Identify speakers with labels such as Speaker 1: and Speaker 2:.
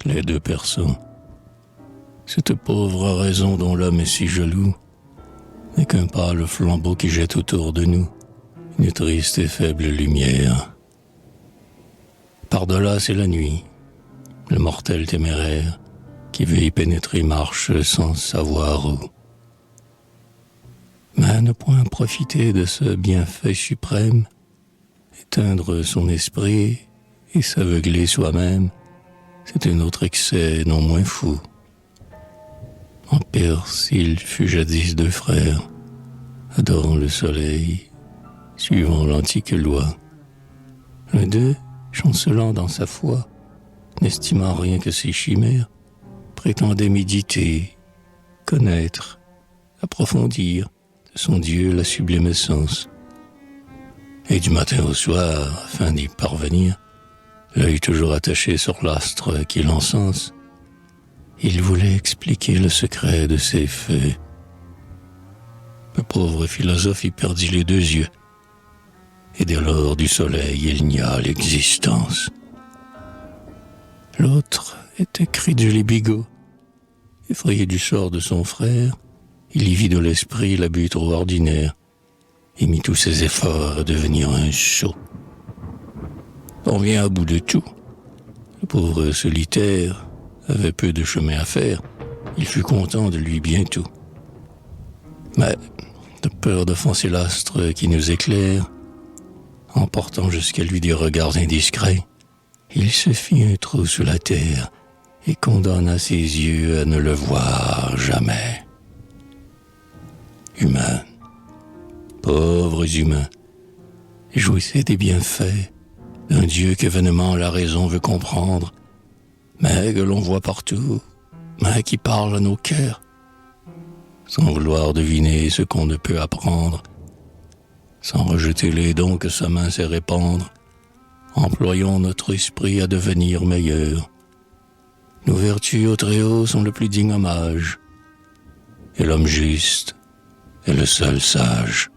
Speaker 1: les deux personnes. Cette pauvre raison dont l'homme est si jaloux n'est qu'un pâle flambeau qui jette autour de nous une triste et faible lumière. Par-delà, c'est la nuit, le mortel téméraire qui veut y pénétrer marche sans savoir où. Mais ne point profiter de ce bienfait suprême, éteindre son esprit et s'aveugler soi-même, c'est un autre excès non moins fou. En Perse, il fut jadis deux frères, adorant le soleil, suivant l'antique loi. L'un d'eux, chancelant dans sa foi, n'estimant rien que ses chimères, prétendait méditer, connaître, approfondir de son Dieu la sublime essence. Et du matin au soir, afin d'y parvenir, l'œil toujours attaché sur l'astre qui l'encense, il voulait expliquer le secret de ses faits. Le pauvre philosophe y perdit les deux yeux, et dès lors du soleil il nia l'existence. L'autre était crédule et bigot. Effrayé du sort de son frère, il y vit de l'esprit la but trop ordinaire, et mit tous ses efforts à devenir un sot. On vient à bout de tout. Le pauvre solitaire avait peu de chemin à faire. Il fut content de lui bientôt. Mais, de peur d'offenser l'astre qui nous éclaire, en portant jusqu'à lui des regards indiscrets, il se fit un trou sous la terre et condamna ses yeux à ne le voir jamais. Humains, pauvres humains, jouissez des bienfaits d'un Dieu que vainement la raison veut comprendre, mais que l'on voit partout, mais qui parle à nos cœurs, sans vouloir deviner ce qu'on ne peut apprendre, sans rejeter les dons que sa main sait répandre. Employons notre esprit à devenir meilleur. Nos vertus au Très-Haut sont le plus digne hommage, et l'homme juste est le seul sage.